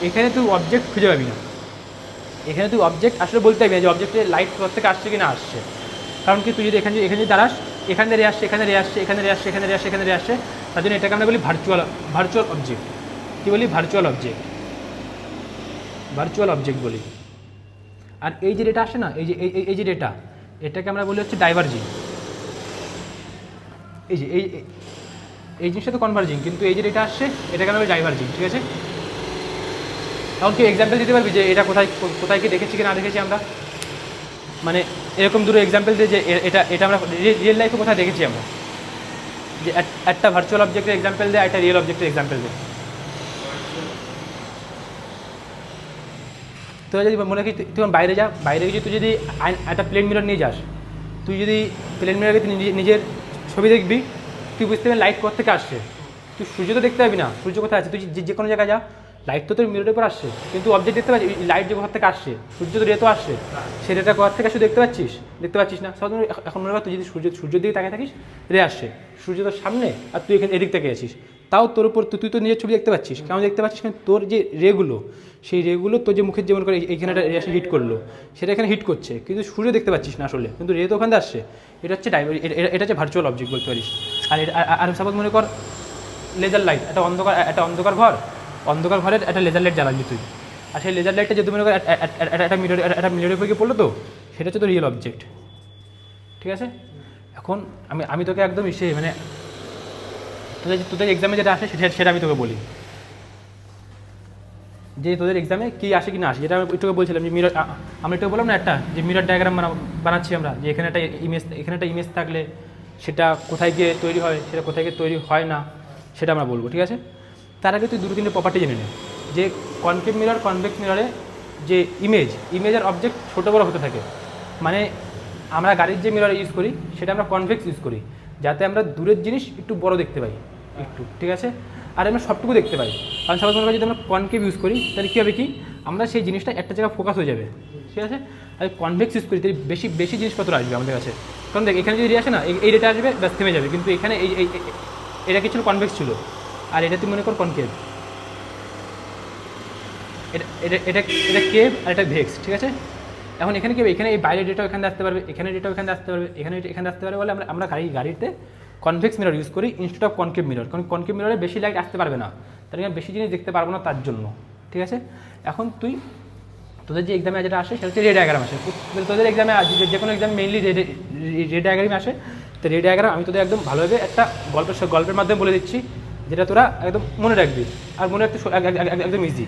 এখানে তুই অবজেক্ট খুঁজে পাবি না। এখানে তুই অবজেক্ট আসলে বলতে পারবি না যে অবজেক্টে লাইট কোথা থেকে আসছে কি না আসছে। কারণ কি তুই যদি এখানে যদি দাঁড়াস, এখানে রে আসছে, এখানে রে আসছে, এখানে রে আসছে, এখানে রে আসছে, এখানে রে আসছে, তার জন্য এটাকে আমরা বলি ভার্চুয়াল অবজেক্ট। কী বলি? ভার্চুয়াল অবজেক্ট বলি। আর এই যে ডেটা আসে না, এই যে ডেটা, এটাকে আমরা বলি হচ্ছে ডাইভার্জিং। এই যে এই জিনিসটা তো কনভার্জিং, কিন্তু এই যে ডেটা আসছে এটাকে আমরা বলি ডাইভার্জিং। ঠিক আছে? এখন কি এক্সাম্পল দিতে পারবি যে এটা কোথায় কোথায় কি দেখেছি কি না দেখেছি আমরা? মানে এরকম দুটো এক্সাম্পল দিয়ে যে এটা আমরা রিয়েল লাইফে কোথায় দেখেছি আমরা, যে একটা ভার্চুয়াল অবজেক্টের এক্সাম্পল দেয়, একটা রিয়েল অবজেক্টের এক্সাম্পল দেয়। তো যদি মনে করি তুই বাইরে যা, বাইরে গিয়ে তুই যদি একটা প্লেন মিরর নিয়ে যাস, তুই যদি প্লেন মিররকে নিজের ছবি দেখবি, তুই বুঝতে পারবি লাইট কোথা থেকে আসছে। তুই সূর্য তো দেখতে পাবি না, সূর্য কোথায় আছে, তুই যে কোনো জায়গায় যা, লাইট তো তোর মিররের উপর আসছে, কিন্তু অবজেক্ট দেখতে পাচ্ছিস লাইট যে কোথা থেকে আসছে, সূর্য তো রে তো আসছে, সে রেটা কোথা থেকে আসছে দেখতে পাচ্ছিস না। সাধারণত এখন মনে কর তুই যদি সূর্যের দিকে তাকিয়ে থাকিস, রে আসছে, সূর্য তোর সামনে আর তুই এখানে এদিক থেকে আছিস, তাও তোর উপর তুই তো নিজের ছবি দেখতে পাচ্ছিস। কেমন দেখতে পাচ্ছিস? কারণ তোর যে রেগুলো, সেই রেগুলো তোর যে মুখের যেমন করে এইখানে একটা রে হিট করলো, সেটা এখানে হিট করছে, কিন্তু সূর্য দেখতে পাচ্ছিস না আসলে, কিন্তু রে তো ওখানে আসছে। এটা হচ্ছে এটা হচ্ছে ভার্চুয়াল অবজেক্ট বলতে পারিস। আর সাপোজ মনে কর লেজার লাইট, একটা অন্ধকার ঘরের একটা লেজার লাইট জ্বালাবি তুই, আর সেই লেজার লাইটটা যদি মনে কর একটা মিররের উপরে গিয়ে পড়লো, তো সেটা হচ্ছে তো রিয়েল অবজেক্ট। ঠিক আছে? এখন আমি তোকে একদম মানে তোদের এক্সামে যেটা আসে সেটা আমি তোকে বলি, যে তোদের এক্সামে কী আসে কি না আসে, যেটা আমি একটু বলছিলাম যে মিরর, আমরা একটু বললাম না একটা যে মিরর ডায়াগ্রাম বানাচ্ছি আমরা, যে এখানে একটা ইমেজ থাকলে সেটা কোথায় গিয়ে তৈরি হয়, সেটা কোথায় গিয়ে তৈরি হয় না, সেটা আমরা বলবো। ঠিক আছে? তার আগে তুই দুটো তিনটে প্রপার্টি জেনে নে, যে কনকেভ মিরর, কনভেক্স মিররে যে ইমেজ আর অবজেক্ট ছোটো বড়ো হতে থাকে। মানে আমরা গাড়ির যে মিরর ইউজ করি সেটা আমরা কনভেক্স ইউজ করি, যাতে আমরা দূরের জিনিস একটু বড় দেখতে পাই একটু। ঠিক আছে? আর আমরা সবটুকু দেখতে পাই। কারণ সাপোজ মনে করি যদি আমরা কনকেভ ইউজ করি, তাহলে কী হবে কি, আমরা সেই জিনিসটা একটা জায়গায় ফোকাস হয়ে যাবে। ঠিক আছে? আর কনভেক্স ইউজ করি তাহলে বেশি জিনিসপত্র আসবে আমাদের কাছে। কারণ দেখ এখানে যদি আসে না, এই ডেটা আসবে, ব্যাস থেমে যাবে, কিন্তু এখানে এটা কি ছিল? কনভেক্স ছিল। আর এটা তুই মনে কর কনকেভ, এটা কেভ আর এটা ভেক্স। ঠিক আছে? এখন এখানে কি হবে, এখানে এই বাইরের ডেটা এখানে আসতে পারবে, এখানে ডেটা এখানে আসতে পারবে, এখানে আসতে পারবে বলে আমরা গাড়িতে কনভেক্স মিরর ইউজ করি ইনস্টেড অফ কনকেভ মিরর। কারণ কনকেভ মিররে বেশি লাইট আসতে পারবে না, তার জন্য বেশি জিনিস দেখতে পারবো না তার জন্য। ঠিক আছে? এখন তোদের যে এক্সামে যেটা আসে সেটা হচ্ছে রে ডায়াগ্রাম আসে। তোদের এক্সামে যে কোনো এক্সামে মেইনলি রে ডায়াগ্রামে আসে। তো রে ডায়াগ্রাম আমি তোদের একদম ভালোভাবে একটা গল্পের মাধ্যমে বলে দিচ্ছি, যেটা তোরা একদম মনে রাখবি, আর মনে রাখতে একদম ইজি।